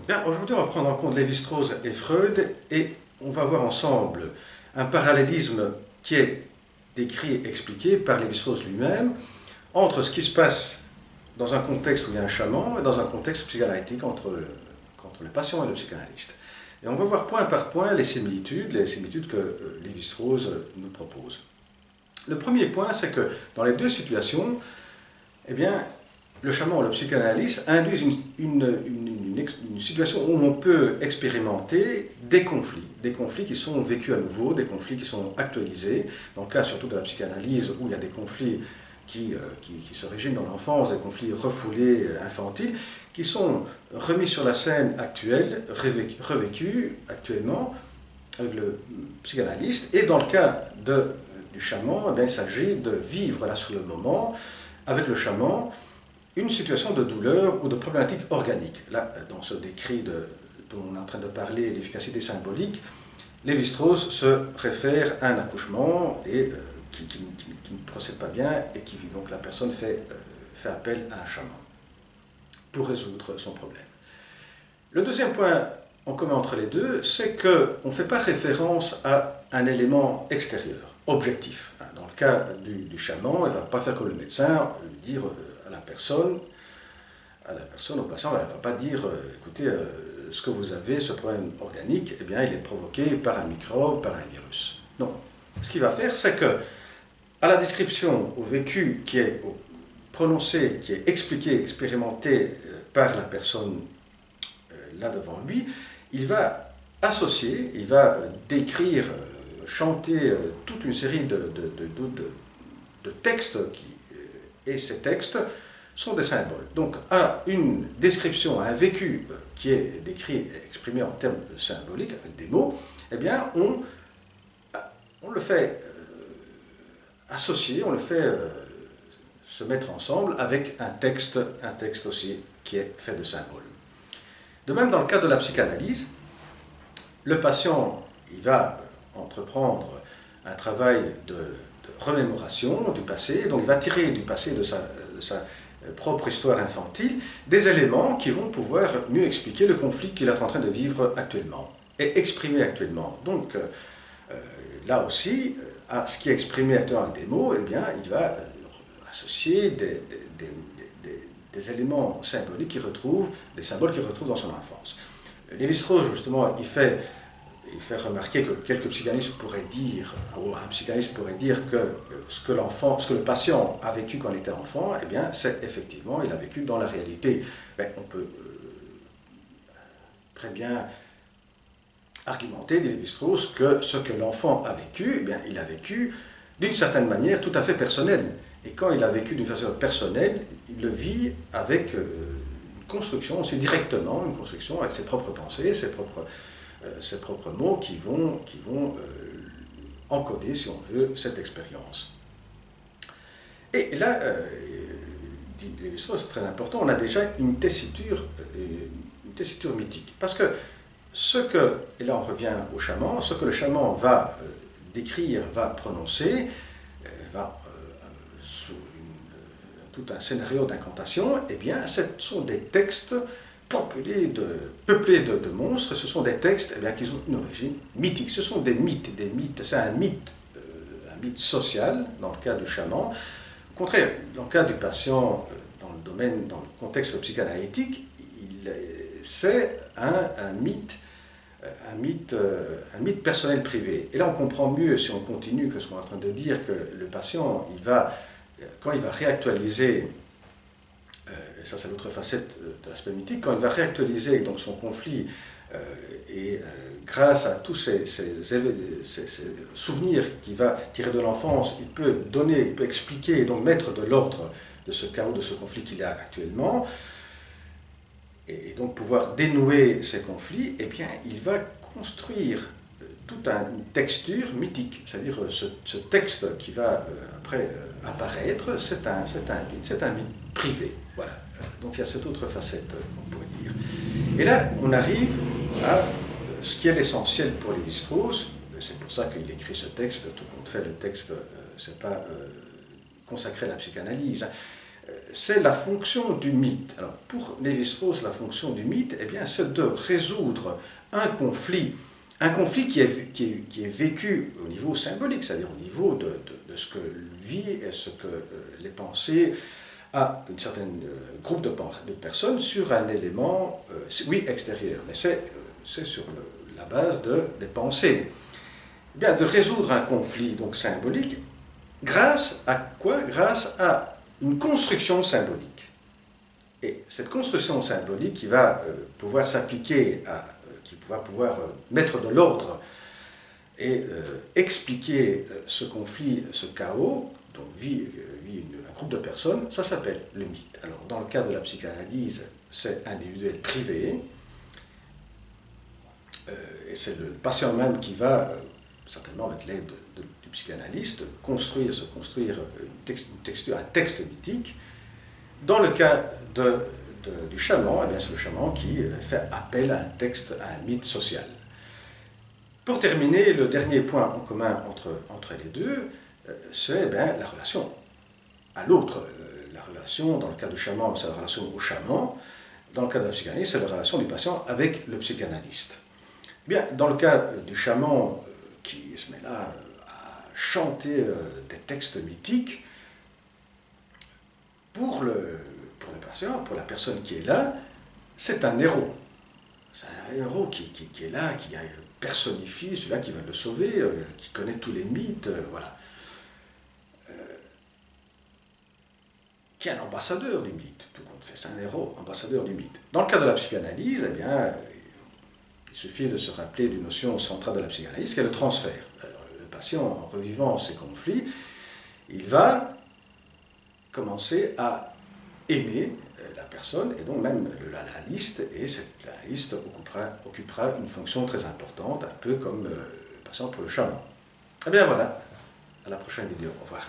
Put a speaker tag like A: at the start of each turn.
A: Bien, aujourd'hui, on va prendre en compte Lévi-Strauss et Freud et on va voir ensemble un parallélisme qui est décrit et expliqué par Lévi-Strauss lui-même entre ce qui se passe dans un contexte où il y a un chaman et dans un contexte psychanalytique entre le patient et le psychanalyste. Et on va voir point par point les similitudes que Lévi-Strauss nous propose. Le premier point, c'est que dans les deux situations, eh bien, le chaman ou le psychanalyste induisent une situation où on peut expérimenter des conflits qui sont vécus à nouveau, des conflits qui sont actualisés, dans le cas surtout de la psychanalyse où il y a des conflits qui s'originent dans l'enfance, des conflits refoulés, infantiles, qui sont remis sur la scène actuelle, revécus actuellement avec le psychanalyste, et dans le cas du chaman, eh bien, il s'agit de vivre là sur le moment, avec le chaman, une situation de douleur ou de problématique organique. Là, dans ce décrit dont on est en train de parler, l'efficacité symbolique, Lévi-Strauss se réfère à un accouchement et, qui ne procède pas bien et donc la personne fait appel à un chaman pour résoudre son problème. Le deuxième point en commun entre les deux, c'est qu'on ne fait pas référence à un élément extérieur, objectif. Dans le cas du chaman, il ne va pas faire comme le médecin, dire à la personne, au patient, elle ne va pas dire écoutez, ce que vous avez, ce problème organique, eh bien, il est provoqué par un microbe, par un virus. Non. Ce qu'il va faire, c'est que, à la description, au vécu qui est prononcé, qui est expliqué, expérimenté par la personne là devant lui, il va associer, il va décrire, chanter toute une série de textes et ces textes sont des symboles. Donc, à une description, à un vécu qui est décrit et exprimé en termes symboliques, avec des mots, eh bien, on le fait associer, on le fait se mettre ensemble avec un texte aussi qui est fait de symboles. De même, dans le cas de la psychanalyse, le patient, il va entreprendre un travail de remémoration du passé, donc il va tirer du passé de sa propre histoire infantile, des éléments qui vont pouvoir mieux expliquer le conflit qu'il est en train de vivre actuellement et exprimer actuellement. Donc là aussi, à ce qui est exprimé actuellement avec des mots, eh bien, il va associer des éléments symboliques qu'il retrouve, des symboles qu'il retrouve dans son enfance. Lévi-Strauss, justement, il fait remarquer que quelques psychanalystes pourraient dire, ou un psychanalyste pourrait dire que ce que le patient a vécu quand il était enfant, eh bien, c'est effectivement, il a vécu dans la réalité. Mais on peut très bien argumenter, dit Lévi-Strauss, que ce que l'enfant a vécu, eh bien, il a vécu d'une certaine manière tout à fait personnelle. Et quand il a vécu d'une façon personnelle, il le vit avec une construction, c'est directement une construction avec ses propres pensées, ses propres mots qui vont encoder, si on veut, cette expérience. Et là, dit Lévi-Strauss, c'est très important, on a déjà une tessiture mythique. Parce que et là on revient au chaman, ce que le chaman va décrire, va prononcer, sous tout un scénario d'incantation, eh bien, ce sont des textes peuplés de monstres, ce sont des textes eh bien, qui ont une origine mythique. Ce sont des mythes, c'est un mythe social, dans le cas du chaman. Au contraire, dans le cas du patient, dans le contexte psychanalytique, c'est un mythe personnel privé. Et là, on comprend mieux, si on continue, que ce qu'on est en train de dire, que le patient, quand il va réactualiser, et ça c'est l'autre facette de l'aspect mythique, quand il va réactualiser donc, son conflit, et grâce à tous ces souvenirs qu'il va tirer de l'enfance, il peut expliquer et donc mettre de l'ordre de ce chaos, de ce conflit qu'il a actuellement, et donc pouvoir dénouer ces conflits, eh bien, il va construire toute une texture mythique, c'est-à-dire ce texte qui va après apparaître, c'est un mythe privé. Voilà. Donc il y a cette autre facette qu'on pourrait dire. Et là, on arrive à ce qui est l'essentiel pour Lévi-Strauss, c'est pour ça qu'il écrit ce texte, tout compte fait, le texte, c'est pas consacré à la psychanalyse. c'est la fonction du mythe. Alors, pour Lévi-Strauss, la fonction du mythe, eh bien, c'est de résoudre un conflit qui est vécu au niveau symbolique, c'est-à-dire au niveau de ce que vit et ce que les pensées à un certain groupe de personnes sur un élément, oui, extérieur, mais c'est sur la base des pensées. Eh bien, de résoudre un conflit donc symbolique, grâce à quoi? Grâce à une construction symbolique. Et cette construction symbolique qui va pouvoir s'appliquer, qui va pouvoir mettre de l'ordre et expliquer ce conflit, ce chaos dont vit un groupe de personnes, ça s'appelle le mythe. Alors, dans le cas de la psychanalyse, c'est individuel privé, et c'est le patient même qui va, certainement avec l'aide du psychanalyste, se construire un texte mythique. Dans le cas du chaman, eh bien c'est le chaman qui fait appel à un texte, à un mythe social. Pour terminer, le dernier point en commun entre les deux, c'est la relation à l'autre. La relation, dans le cas du chaman, c'est la relation au chaman. Dans le cas de la psychanalyse, c'est la relation du patient avec le psychanalyste. Eh bien, dans le cas du chaman qui se met là à chanter des textes mythiques, pour le patient, pour la personne qui est là, c'est un héros. C'est un héros qui est là, qui personnifie celui-là qui va le sauver, qui connaît tous les mythes, voilà. Qui est un ambassadeur du mythe, tout compte fait, c'est un héros, ambassadeur du mythe. Dans le cas de la psychanalyse, eh bien, il suffit de se rappeler d'une notion centrale de la psychanalyse, qui est le transfert. Alors, le patient, en revivant ces conflits, il va commencer à aimer la personne, et donc même l'analyste, et cet analyste occupera une fonction très importante, un peu comme le patient pour le chaman. Eh bien voilà, à la prochaine vidéo, au revoir.